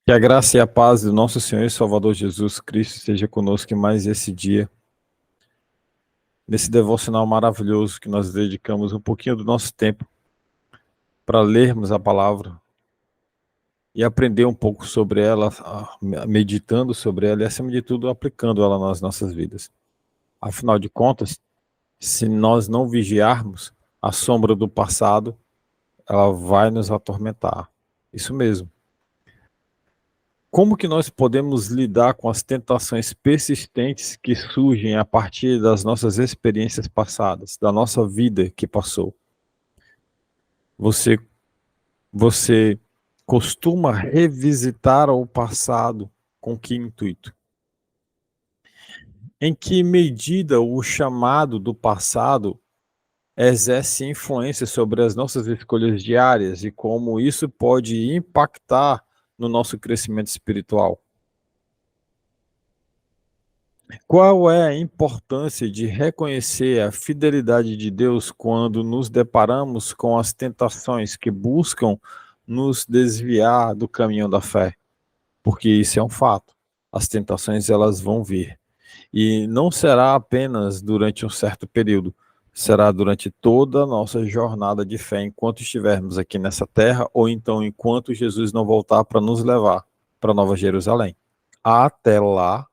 Que a graça e a paz do nosso Senhor e Salvador Jesus Cristo esteja conosco em mais esse dia, nesse devocional maravilhoso que nós dedicamos um pouquinho do nosso tempo para lermos a palavra e aprender um pouco sobre ela, meditando sobre ela e, acima de tudo, aplicando ela nas nossas vidas. Afinal de contas, se nós não vigiarmos, a sombra do passado, ela vai nos atormentar. Isso mesmo. Como que nós podemos lidar com as tentações persistentes que surgem a partir das nossas experiências passadas, da nossa vida que passou? Você, você costuma revisitar o passado com que intuito? Em que medida o chamado do passado exerce influência sobre as nossas escolhas diárias e como isso pode impactar no nosso crescimento espiritual? Qual é a importância de reconhecer a fidelidade de Deus quando nos deparamos com as tentações que buscam nos desviar do caminho da fé? Porque isso é um fato. As tentações elas vão vir. E não será apenas durante um certo período, será durante toda a nossa jornada de fé, enquanto estivermos aqui nessa terra, ou então enquanto Jesus não voltar para nos levar para Nova Jerusalém. Até lá,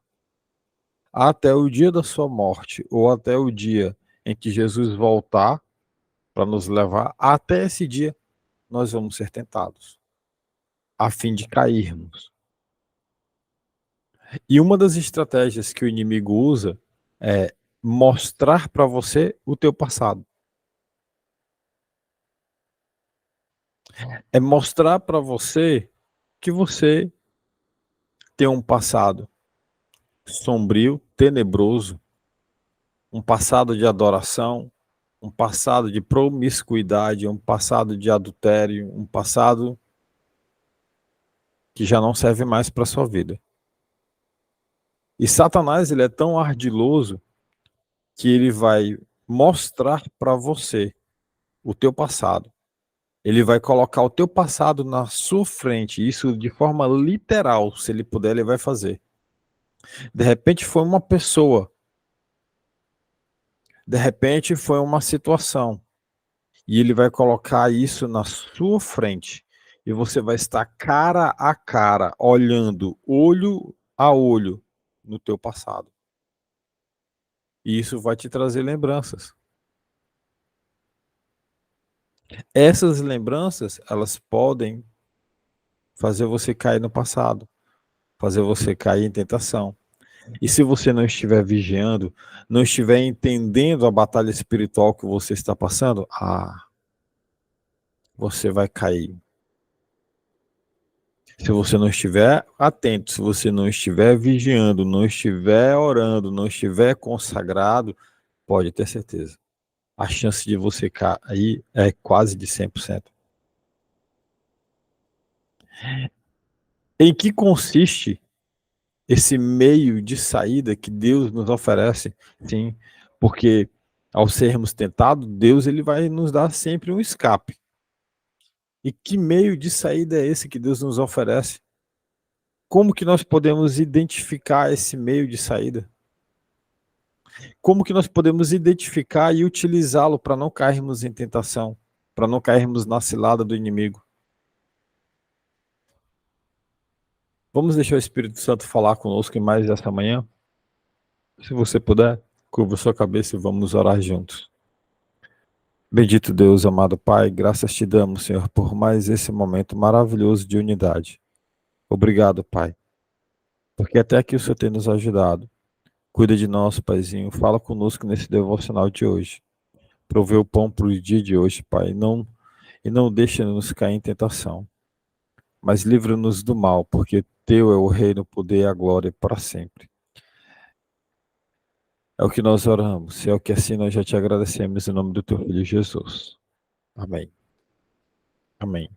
até o dia da sua morte, ou até o dia em que Jesus voltar para nos levar, até esse dia nós vamos ser tentados, a fim de cairmos. E uma das estratégias que o inimigo usa é mostrar para você o teu passado. É mostrar para você que você tem um passado sombrio, tenebroso, um passado de adoração, um passado de promiscuidade, um passado de adultério, um passado que já não serve mais para a sua vida. E Satanás, ele é tão ardiloso que ele vai mostrar para você o teu passado. Ele vai colocar o teu passado na sua frente, isso de forma literal, se ele puder, ele vai fazer. De repente foi uma pessoa, de repente foi uma situação, e ele vai colocar isso na sua frente, e você vai estar cara a cara, olhando olho a olho no teu passado. E isso vai te trazer lembranças. Essas lembranças, elas podem fazer você cair no passado, fazer você cair em tentação. E se você não estiver vigiando, não estiver entendendo a batalha espiritual que você está passando, você vai cair. Se você não estiver atento, se você não estiver vigiando, não estiver orando, não estiver consagrado, pode ter certeza. A chance de você cair é quase de 100%. Em que consiste esse meio de saída que Deus nos oferece? Sim, porque ao sermos tentados, Deus ele vai nos dar sempre um escape. E que meio de saída é esse que Deus nos oferece? Como que nós podemos identificar esse meio de saída? Como que nós podemos identificar e utilizá-lo para não cairmos em tentação, para não cairmos na cilada do inimigo? Vamos deixar o Espírito Santo falar conosco em mais esta manhã? Se você puder, curva sua cabeça e vamos orar juntos. Bendito Deus, amado Pai, graças te damos, Senhor, por mais esse momento maravilhoso de unidade. Obrigado, Pai, porque até aqui o Senhor tem nos ajudado. Cuida de nós, Paizinho, fala conosco nesse devocional de hoje. Provê o pão para o dia de hoje, Pai, e não deixe-nos cair em tentação, mas livra-nos do mal, porque teu é o reino, o poder e a glória para sempre. É o que nós oramos, e é o que assim nós já te agradecemos em nome do teu Filho Jesus. Amém. Amém.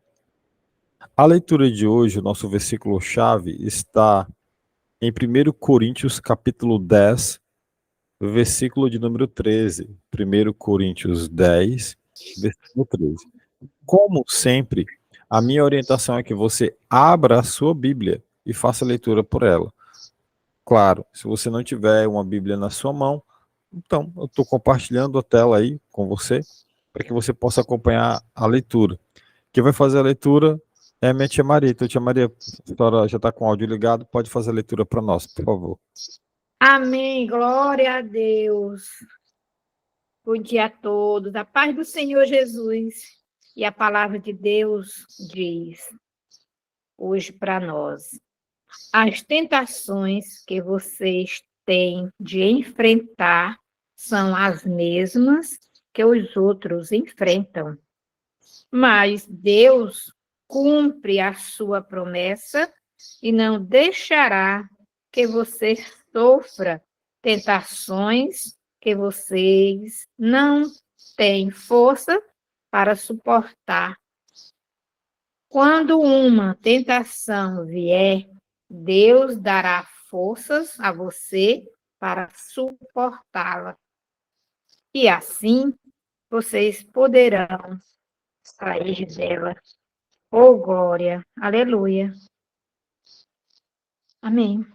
A leitura de hoje, o nosso versículo-chave, está em 1 Coríntios capítulo 10, versículo de número 13. 1 Coríntios 10, versículo 13. Como sempre, A minha orientação é que você abra a sua Bíblia e faça leitura por ela. Claro, se você não tiver uma Bíblia na sua mão, então eu estou compartilhando a tela aí com você, para que você possa acompanhar a leitura. Quem vai fazer a leitura é a minha tia Maria. Então, tia Maria, a senhora já está com o áudio ligado, pode fazer a leitura para nós, por favor. Amém, glória a Deus. Bom dia a todos, a paz do Senhor Jesus. E a palavra de Deus diz hoje para nós: as tentações que vocês têm de enfrentar são as mesmas que os outros enfrentam. Mas Deus cumpre a sua promessa e não deixará que você sofra tentações que vocês não têm força para suportar. Quando uma tentação vier, Deus dará forças a você para suportá-la. E assim vocês poderão sair dela. Oh, glória! Aleluia! Amém.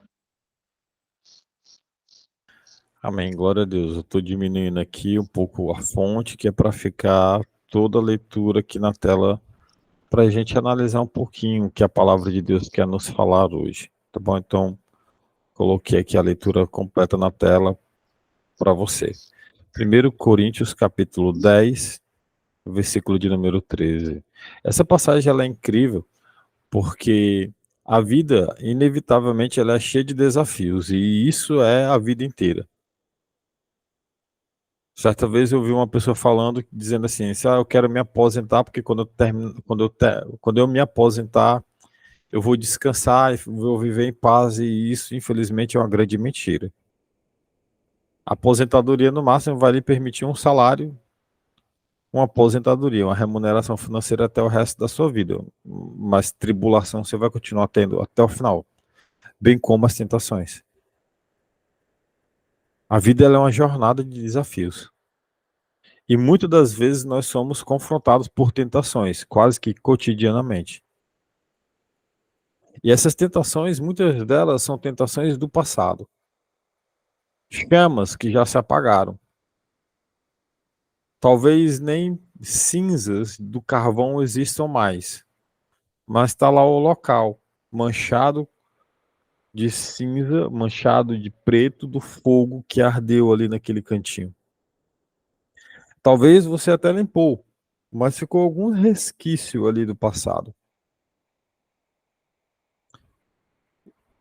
Amém, glória a Deus. Eu estou diminuindo aqui um pouco a fonte, que é para ficar toda a leitura aqui na tela, para a gente analisar um pouquinho o que a palavra de Deus quer nos falar hoje. Tá bom? Então, coloquei aqui a leitura completa na tela para você. 1 Coríntios, capítulo 10, versículo de número 13. Essa passagem ela é incrível, porque a vida, inevitavelmente, ela é cheia de desafios, e isso é a vida inteira. Certa vez eu vi uma pessoa falando, dizendo assim, eu quero me aposentar, porque quando eu me aposentar, eu vou descansar e vou viver em paz, e isso, infelizmente, é uma grande mentira. A aposentadoria, no máximo, vai lhe permitir um salário, uma aposentadoria, uma remuneração financeira até o resto da sua vida, mas tribulação você vai continuar tendo até o final, bem como as tentações. A vida ela é uma jornada de desafios. E muitas das vezes nós somos confrontados por tentações, quase que cotidianamente. E essas tentações, muitas delas são tentações do passado. Chamas que já se apagaram. Talvez nem cinzas do carvão existam mais, mas está lá o local, manchado de cinza, manchado de preto do fogo que ardeu ali naquele cantinho. Talvez você até limpou, mas ficou algum resquício ali do passado.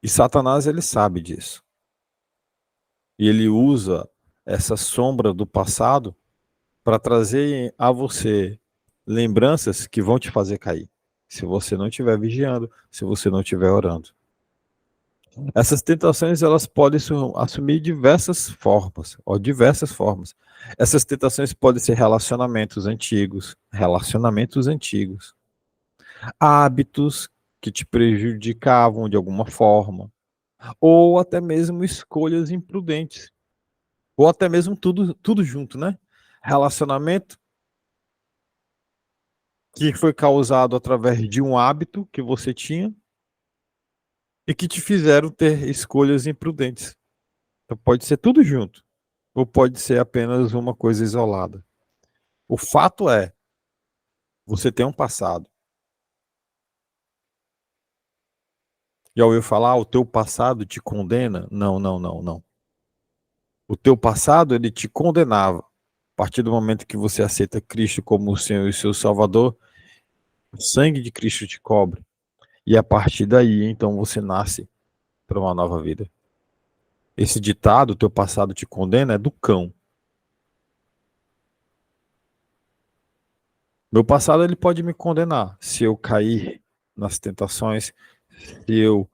E Satanás, ele sabe disso. E ele usa essa sombra do passado para trazer a você lembranças que vão te fazer cair, se você não estiver vigiando, se você não estiver orando. Essas tentações, elas podem assumir diversas formas, ou diversas formas. Essas tentações podem ser relacionamentos antigos, hábitos que te prejudicavam de alguma forma, ou até mesmo escolhas imprudentes, ou até mesmo tudo junto, né? Relacionamento que foi causado através de um hábito que você tinha e que te fizeram ter escolhas imprudentes. Então pode ser tudo junto, ou pode ser apenas uma coisa isolada. O fato é, você tem um passado. Já ouviu falar, o teu passado te condena? Não, não, não, não. O teu passado, ele te condenava. A partir do momento que você aceita Cristo como o Senhor e seu Salvador, o sangue de Cristo te cobre. E a partir daí, então, você nasce para uma nova vida. Esse ditado, teu passado te condena, é do cão. Meu passado, ele pode me condenar se eu cair nas tentações, se eu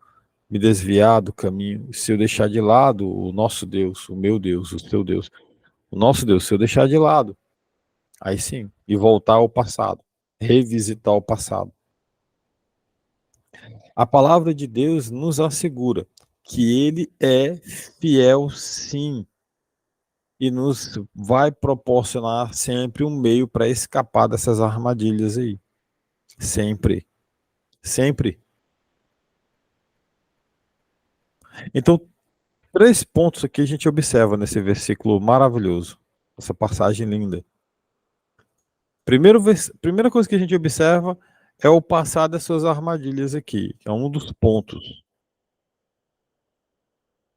me desviar do caminho, se eu deixar de lado o nosso Deus, o meu Deus, o seu Deus, o nosso Deus, se eu deixar de lado, aí sim, e voltar ao passado, revisitar o passado. A palavra de Deus nos assegura que ele é fiel, sim, e nos vai proporcionar sempre um meio para escapar dessas armadilhas aí. Sempre. Sempre. Então, 3 pontos aqui a gente observa nesse versículo maravilhoso, essa passagem linda. Primeira coisa que a gente observa é o passar das suas armadilhas aqui, que é um dos pontos.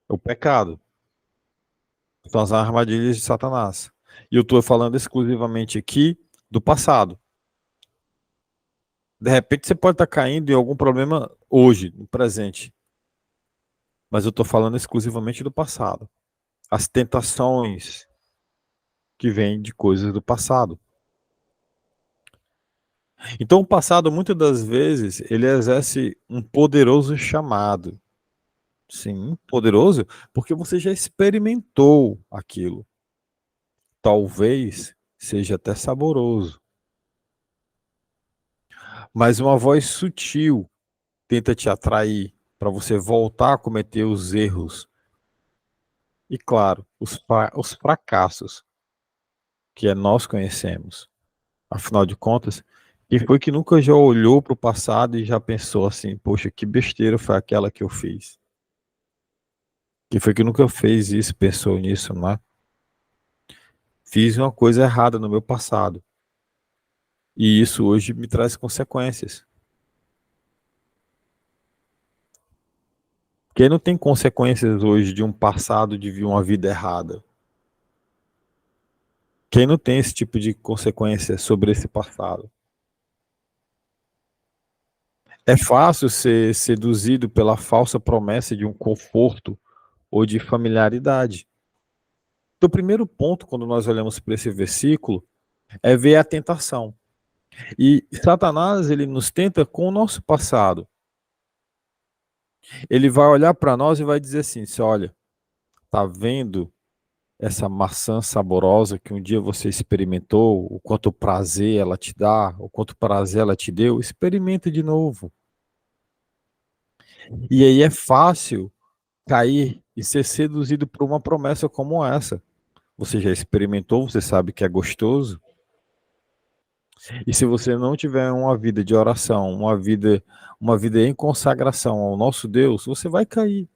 É o pecado. São as armadilhas de Satanás. E eu estou falando exclusivamente aqui do passado. De repente você pode estar caindo em algum problema hoje, no presente. Mas eu estou falando exclusivamente do passado. As tentações que vêm de coisas do passado. Então o passado, muitas das vezes, ele exerce um poderoso chamado. Sim, poderoso, porque você já experimentou aquilo. Talvez seja até saboroso. Mas uma voz sutil tenta te atrair para você voltar a cometer os erros. E claro, os fracassos que nós conhecemos. Afinal de contas, quem foi que nunca já olhou para o passado e já pensou assim, poxa, que besteira foi aquela que eu fiz? Quem foi que nunca fez isso, pensou nisso, não é? Fiz uma coisa errada no meu passado. E isso hoje me traz consequências. Quem não tem consequências hoje de um passado de uma vida errada? Quem não tem esse tipo de consequência sobre esse passado? É fácil ser seduzido pela falsa promessa de um conforto ou de familiaridade. Então, o primeiro ponto, quando nós olhamos para esse versículo, é ver a tentação. E Satanás, ele nos tenta com o nosso passado. Ele vai olhar para nós e vai dizer assim, olha, tá vendo essa maçã saborosa que um dia você experimentou, o quanto prazer ela te dá, o quanto prazer ela te deu, experimenta de novo. E aí é fácil cair e ser seduzido por uma promessa como essa. Você já experimentou, você sabe que é gostoso. E se você não tiver uma vida de oração, uma vida em consagração ao nosso Deus, você vai cair.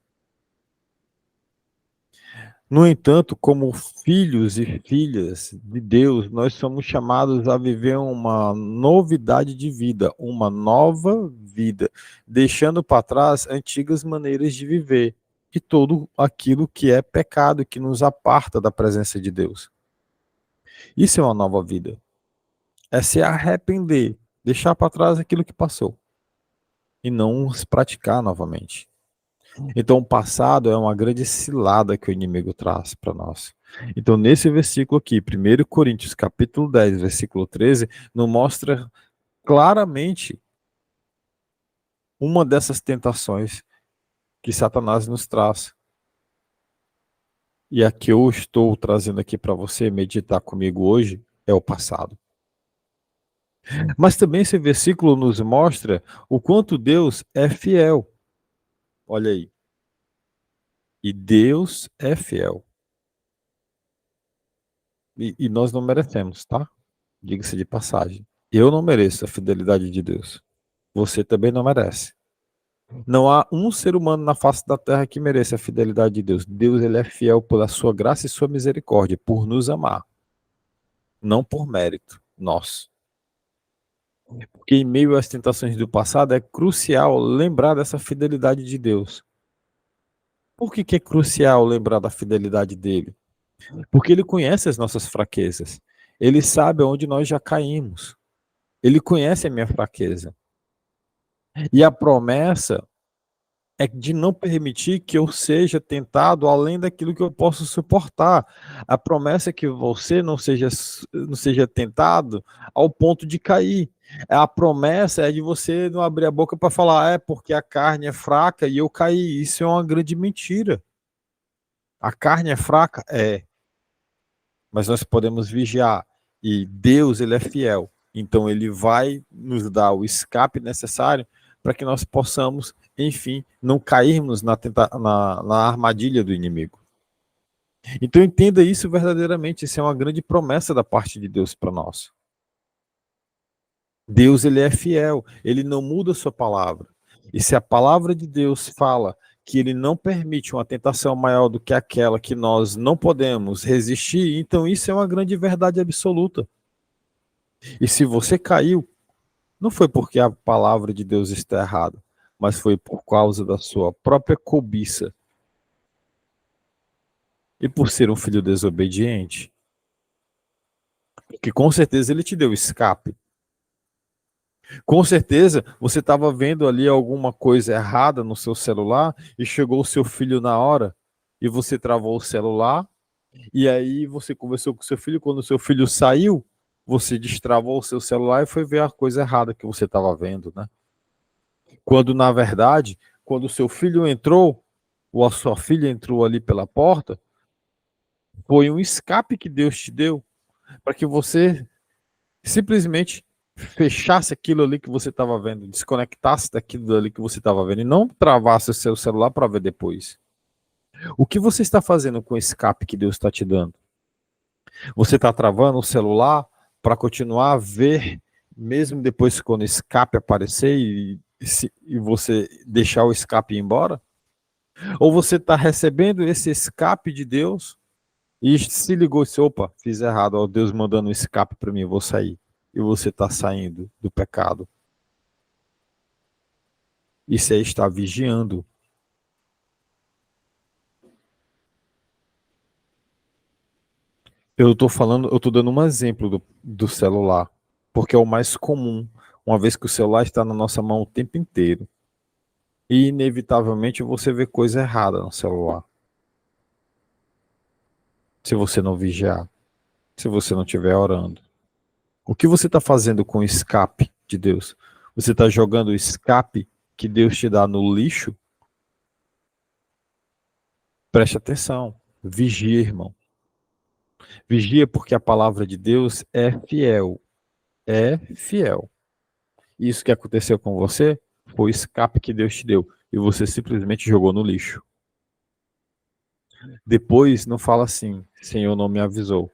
No entanto, como filhos e filhas de Deus, nós somos chamados a viver uma novidade de vida, uma nova vida, deixando para trás antigas maneiras de viver e tudo aquilo que é pecado, que nos aparta da presença de Deus. Isso é uma nova vida. É se arrepender, deixar para trás aquilo que passou e não se praticar novamente. Então, o passado é uma grande cilada que o inimigo traz para nós. Então, nesse versículo aqui, 1 Coríntios capítulo 10, versículo 13, nos mostra claramente uma dessas tentações que Satanás nos traz. E a que eu estou trazendo aqui para você meditar comigo hoje é o passado. Mas também esse versículo nos mostra o quanto Deus é fiel. Olha aí. E Deus é fiel. E nós não merecemos, tá? Diga-se de passagem. Eu não mereço a fidelidade de Deus. Você também não merece. Não há um ser humano na face da terra que mereça a fidelidade de Deus. Deus, ele é fiel pela sua graça e sua misericórdia, por nos amar. Não por mérito nosso. Porque em meio às tentações do passado é crucial lembrar dessa fidelidade de Deus. Por que é crucial lembrar da fidelidade dele? Porque ele conhece as nossas fraquezas. Ele sabe onde nós já caímos. Ele conhece a minha fraqueza. E a promessa é de não permitir que eu seja tentado além daquilo que eu posso suportar. A promessa é que você não seja tentado ao ponto de cair. A promessa é de você não abrir a boca para falar, porque a carne é fraca e eu caí. Isso é uma grande mentira. A carne é fraca? É. Mas nós podemos vigiar. E Deus, ele é fiel. Então, ele vai nos dar o escape necessário para que nós possamos, enfim, não cairmos na armadilha do inimigo. Então, entenda isso verdadeiramente. Isso é uma grande promessa da parte de Deus para nós. Deus, ele é fiel, ele não muda a sua palavra. E se a palavra de Deus fala que ele não permite uma tentação maior do que aquela que nós não podemos resistir, então isso é uma grande verdade absoluta. E se você caiu, não foi porque a palavra de Deus está errada, mas foi por causa da sua própria cobiça. E por ser um filho desobediente. Que com certeza ele te deu escape. Com certeza você estava vendo ali alguma coisa errada no seu celular e chegou o seu filho na hora e você travou o celular e aí você conversou com o seu filho. Quando o seu filho saiu, você destravou o seu celular e foi ver a coisa errada que você estava vendo, né? Quando na verdade, quando o seu filho entrou ou a sua filha entrou ali pela porta, foi um escape que Deus te deu para que você simplesmente fechasse aquilo ali que você estava vendo, desconectasse daquilo ali que você estava vendo e não travasse o seu celular para ver depois. O que você está fazendo com o escape que Deus está te dando? Você está travando o celular para continuar a ver, mesmo depois quando o escape aparecer e você deixar o escape ir embora? Ou você está recebendo esse escape de Deus e se ligou e disse, opa, fiz errado, ó, Deus mandando um escape para mim, eu vou sair. E você está saindo do pecado. Isso aí está vigiando. Eu estou dando um exemplo do celular, porque é o mais comum, uma vez que o celular está na nossa mão o tempo inteiro. E inevitavelmente você vê coisa errada no celular. Se você não vigiar, se você não estiver orando. O que você está fazendo com o escape de Deus? Você está jogando o escape que Deus te dá no lixo? Preste atenção. Vigia, irmão. Vigia porque a palavra de Deus é fiel. É fiel. Isso que aconteceu com você foi o escape que Deus te deu. E você simplesmente jogou no lixo. Depois não fala assim, Senhor não me avisou,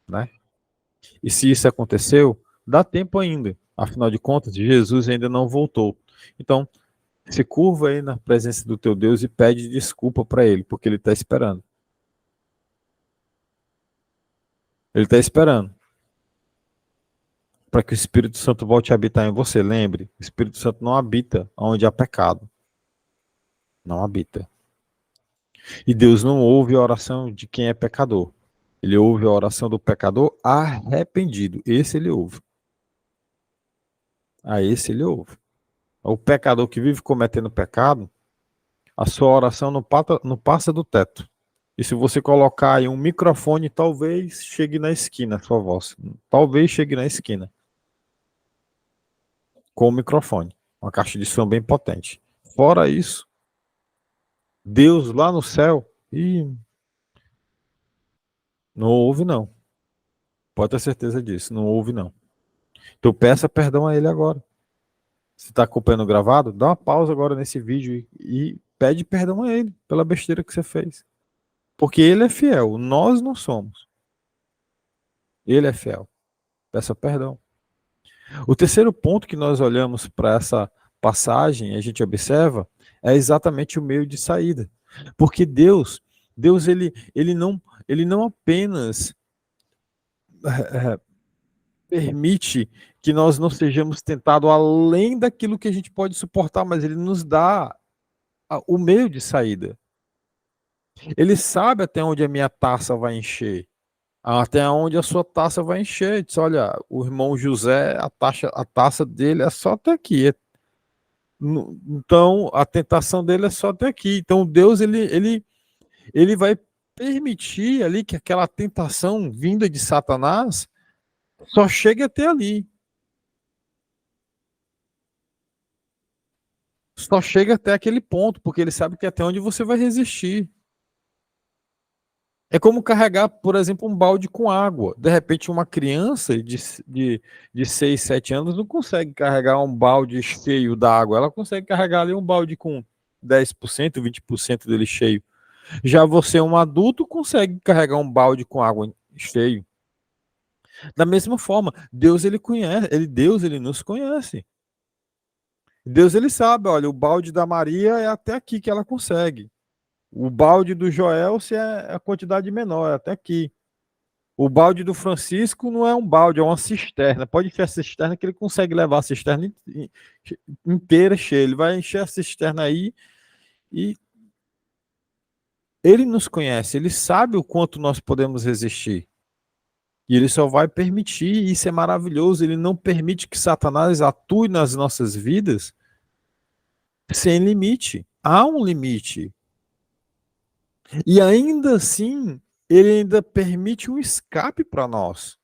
né? E se isso aconteceu, dá tempo ainda. Afinal de contas, Jesus ainda não voltou. Então, se curva aí na presença do teu Deus e pede desculpa para ele, porque ele está esperando. Ele está esperando para que o Espírito Santo volte a habitar em você. Lembre, o Espírito Santo não habita onde há pecado. Não habita. E Deus não ouve a oração de quem é pecador. Ele ouve a oração do pecador arrependido. Esse ele ouve. A esse ele ouve. O pecador que vive cometendo pecado, a sua oração não passa do teto. E se você colocar aí um microfone, talvez chegue na esquina a sua voz. Talvez chegue na esquina. Com o microfone. Uma caixa de som bem potente. Fora isso, Deus lá no céu, não ouve não. Pode ter certeza disso, não ouve não. Então peça perdão a ele agora. Se está acompanhando gravado, dá uma pausa agora nesse vídeo e pede perdão a ele pela besteira que você fez. Porque ele é fiel, nós não somos. Ele é fiel. Peça perdão. O terceiro ponto que nós olhamos para essa passagem, a gente observa, é exatamente o meio de saída. Porque Deus ele não apenas permite que nós não sejamos tentados além daquilo que a gente pode suportar, mas ele nos dá o meio de saída. Ele sabe até onde a minha taça vai encher, até onde a sua taça vai encher. Ele diz, olha, o irmão José, a taça dele é só até aqui. Então, a tentação dele é só até aqui. Então, Deus, ele vai permitir ali que aquela tentação vinda de Satanás só chegue até ali. Só chega até aquele ponto, porque ele sabe que até onde você vai resistir. É como carregar, por exemplo, um balde com água. De repente, uma criança de 6, 7 anos não consegue carregar um balde cheio d'água. Ela consegue carregar ali um balde com 10%, 20% dele cheio. Já você, um adulto, consegue carregar um balde com água cheio. Da mesma forma, Deus ele conhece, Deus ele nos conhece. Deus ele sabe, olha, o balde da Maria é até aqui que ela consegue. O balde do Joel se é a quantidade menor, é até aqui. O balde do Francisco não é um balde, é uma cisterna. Pode encher a cisterna que ele consegue levar a cisterna inteira cheia. Ele vai encher a cisterna aí e ele nos conhece, ele sabe o quanto nós podemos resistir. E ele só vai permitir, e isso é maravilhoso, ele não permite que Satanás atue nas nossas vidas sem limite. Há um limite. E ainda assim, ele ainda permite um escape para nós.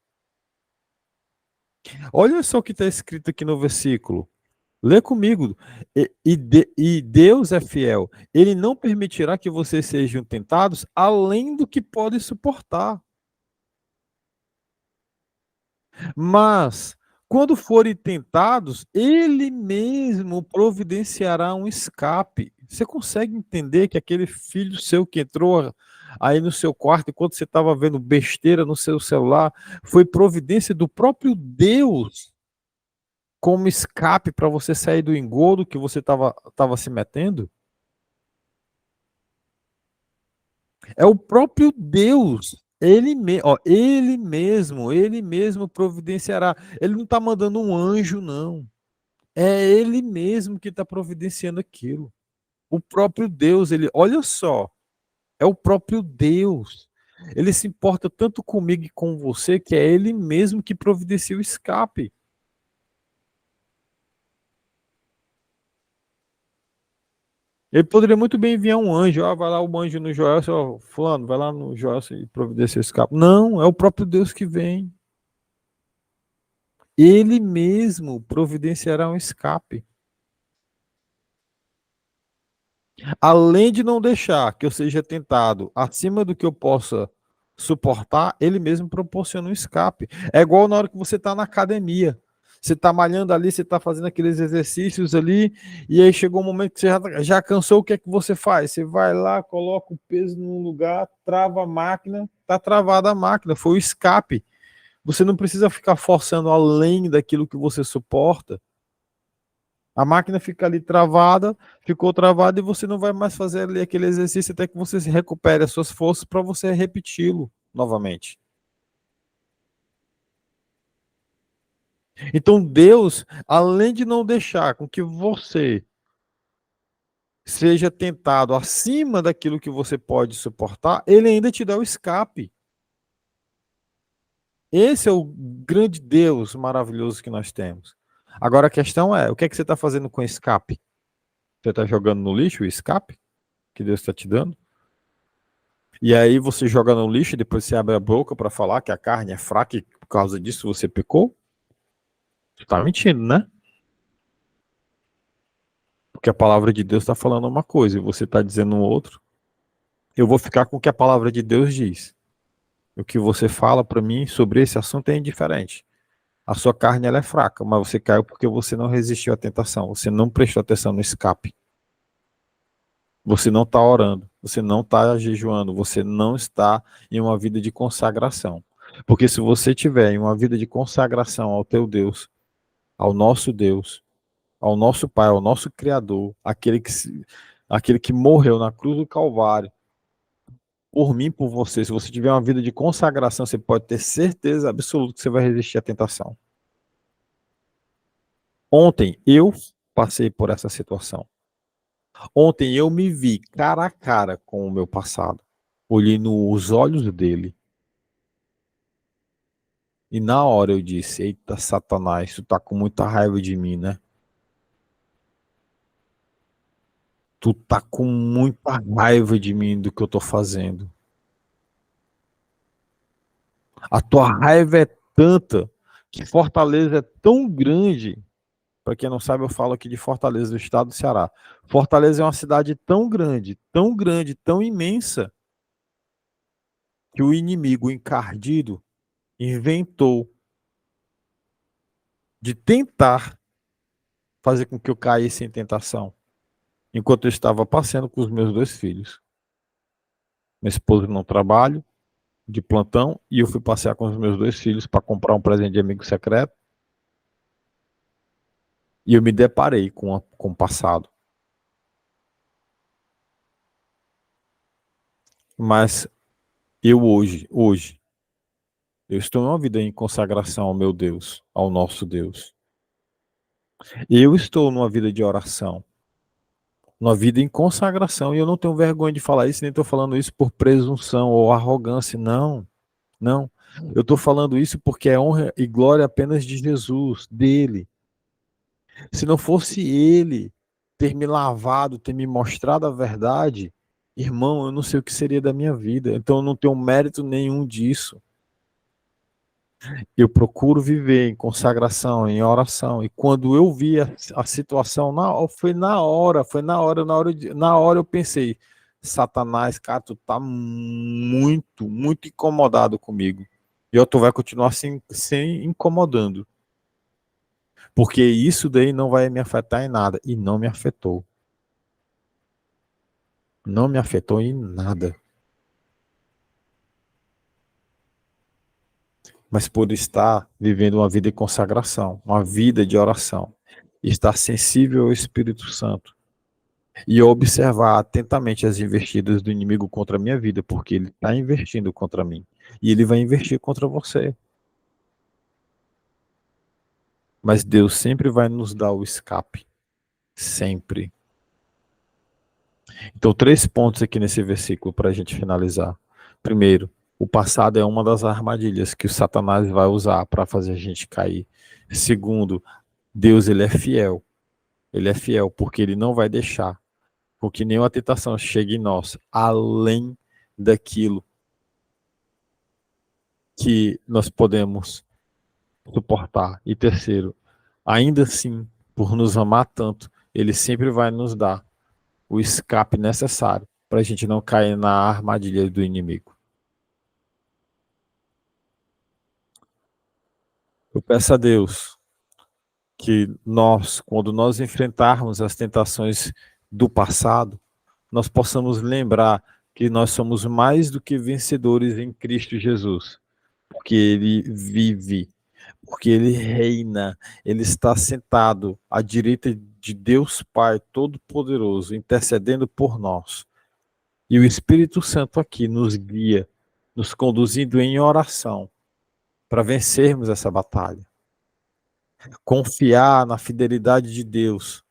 Olha só o que está escrito aqui no versículo. Lê comigo. E Deus é fiel. Ele não permitirá que vocês sejam tentados além do que podem suportar. Mas, quando forem tentados, ele mesmo providenciará um escape. Você consegue entender que aquele filho seu que entrou aí no seu quarto enquanto você estava vendo besteira no seu celular foi providência do próprio Deus como escape para você sair do engodo que você estava se metendo? É o próprio Deus. Ele mesmo providenciará. Ele não está mandando um anjo, não. É ele mesmo que está providenciando aquilo. O próprio Deus, olha só, é o próprio Deus. Ele se importa tanto comigo e com você que é ele mesmo que providencia o escape. Ele poderia muito bem enviar um anjo, vai lá o anjo no Joel, fulano, vai lá no Joel e providencia o escape. Não, é o próprio Deus que vem. Ele mesmo providenciará um escape. Além de não deixar que eu seja tentado acima do que eu possa suportar, ele mesmo proporciona um escape. É igual na hora que você está na academia. Você está malhando ali, você está fazendo aqueles exercícios ali, e aí chegou um momento que você já cansou, o que é que você faz? Você vai lá, coloca o peso num lugar, trava a máquina, está travada a máquina, foi o escape. Você não precisa ficar forçando além daquilo que você suporta. A máquina fica ali travada, ficou travada e você não vai mais fazer ali aquele exercício até que você se recupere as suas forças para você repeti-lo novamente. Então Deus, além de não deixar com que você seja tentado acima daquilo que você pode suportar, ele ainda te dá o escape. Esse é o grande Deus maravilhoso que nós temos. Agora a questão é, o que é que você está fazendo com o escape? Você está jogando no lixo o escape que Deus está te dando? E aí você joga no lixo e depois você abre a boca para falar que a carne é fraca e por causa disso você pecou? Você está mentindo, né? Porque a palavra de Deus está falando uma coisa e você está dizendo outro. Eu vou ficar com o que a palavra de Deus diz. O que você fala para mim sobre esse assunto é indiferente. A sua carne ela é fraca, mas você caiu porque você não resistiu à tentação. Você não prestou atenção no escape. Você não está orando, você não está jejuando, você não está em uma vida de consagração. Porque se você tiver em uma vida de consagração ao teu Deus, ao nosso Pai, ao nosso Criador, aquele que morreu na cruz do Calvário, por mim, por você, se você tiver uma vida de consagração, você pode ter certeza absoluta que você vai resistir à tentação. Ontem eu passei por essa situação. Ontem eu me vi cara a cara com o meu passado. Olhei nos olhos dele. E na hora eu disse, eita Satanás, tu tá com muita raiva de mim, né? Tu tá com muita raiva de mim do que eu tô fazendo. A tua raiva é tanta que Fortaleza é tão grande. Para quem não sabe, eu falo aqui de Fortaleza, do estado do Ceará. Fortaleza é uma cidade tão grande, tão grande, tão imensa, que o inimigo encardido inventou de tentar fazer com que eu caísse em tentação, enquanto eu estava passeando com os meus dois filhos. Minha esposa não trabalha, de plantão e eu fui passear com os meus 2 filhos para comprar um presente de amigo secreto e eu me deparei com o passado. Mas eu hoje, eu estou em uma vida em consagração ao meu Deus, ao nosso Deus. Eu estou numa vida de oração, numa vida em consagração, e eu não tenho vergonha de falar isso, nem estou falando isso por presunção ou arrogância, não, não. Eu estou falando isso porque é honra e glória apenas de Jesus, dele. Se não fosse ele ter me lavado, ter me mostrado a verdade, irmão, eu não sei o que seria da minha vida. Então eu não tenho mérito nenhum disso. Eu procuro viver em consagração, em oração. E quando eu vi a situação, na hora eu pensei, Satanás, cara, tu tá muito, muito incomodado comigo. E tu vai continuar assim, sem incomodando. Porque isso daí não vai me afetar em nada. E não me afetou. Não me afetou em nada. Mas por estar vivendo uma vida de consagração, uma vida de oração, estar sensível ao Espírito Santo e observar atentamente as investidas do inimigo contra a minha vida, porque ele está investindo contra mim e ele vai investir contra você. Mas Deus sempre vai nos dar o escape. Sempre. Então, 3 pontos aqui nesse versículo para a gente finalizar. Primeiro, o passado é uma das armadilhas que o Satanás vai usar para fazer a gente cair. Segundo, Deus ele é fiel. Ele é fiel porque ele não vai deixar com que nenhuma tentação chegue em nós além daquilo que nós podemos suportar. E terceiro, ainda assim, por nos amar tanto, ele sempre vai nos dar o escape necessário para a gente não cair na armadilha do inimigo. Eu peço a Deus que nós, quando nós enfrentarmos as tentações do passado, nós possamos lembrar que nós somos mais do que vencedores em Cristo Jesus, porque Ele vive, porque Ele reina, Ele está sentado à direita de Deus Pai Todo-Poderoso, intercedendo por nós. E o Espírito Santo aqui nos guia, nos conduzindo em oração para vencermos essa batalha. Confiar na fidelidade de Deus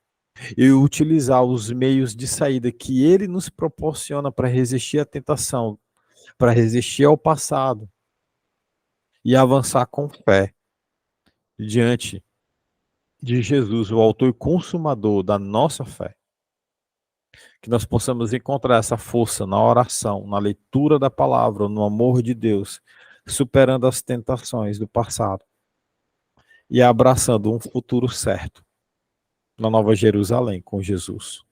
e utilizar os meios de saída que Ele nos proporciona para resistir à tentação, para resistir ao passado e avançar com fé diante de Jesus, o autor e consumador da nossa fé. Que nós possamos encontrar essa força na oração, na leitura da palavra, no amor de Deus, superando as tentações do passado e abraçando um futuro certo na Nova Jerusalém com Jesus.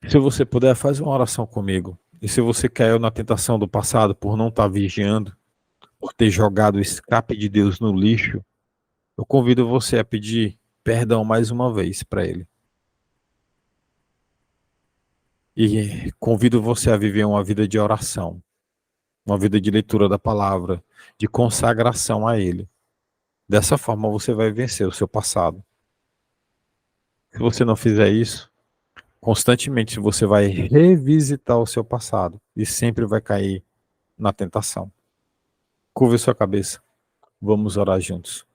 Se você puder, faz uma oração comigo. E se você caiu na tentação do passado por não estar vigiando, por ter jogado o escape de Deus no lixo, eu convido você a pedir perdão mais uma vez para Ele. E convido você a viver uma vida de oração, uma vida de leitura da palavra, de consagração a Ele. Dessa forma você vai vencer o seu passado. Se você não fizer isso, constantemente você vai revisitar o seu passado e sempre vai cair na tentação. Curve sua cabeça. Vamos orar juntos.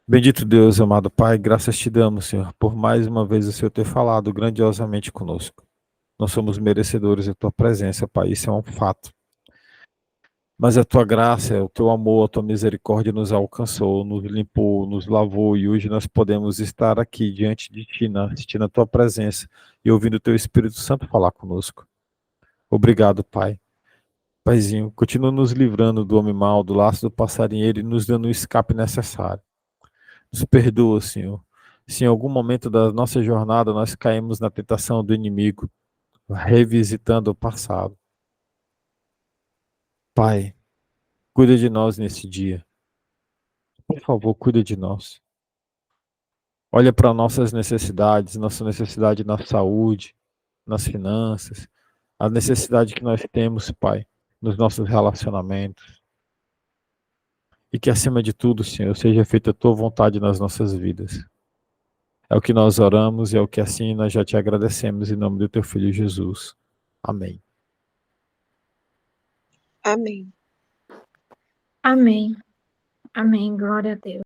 Bendito Deus, amado Pai, graças te damos, Senhor, por mais uma vez o Senhor ter falado grandiosamente conosco. Nós somos merecedores da tua presença, Pai, isso é um fato. Mas a tua graça, o teu amor, a tua misericórdia nos alcançou, nos limpou, nos lavou e hoje nós podemos estar aqui diante de ti, assistindo a tua presença e ouvindo o teu Espírito Santo falar conosco. Obrigado, Pai. Paizinho, continua nos livrando do homem mau, do laço do passarinheiro e nos dando o escape necessário. Nos perdoa, Senhor. Se em algum momento da nossa jornada nós caímos na tentação do inimigo, revisitando o passado. Pai, cuida de nós nesse dia. Por favor, cuida de nós. Olha para nossas necessidades, nossa necessidade na saúde, nas finanças, a necessidade que nós temos, Pai, nos nossos relacionamentos. E que, acima de tudo, Senhor, seja feita a Tua vontade nas nossas vidas. É o que nós oramos e é o que assim nós já te agradecemos em nome do Teu Filho Jesus. Amém. Amém. Amém. Amém. Glória a Deus.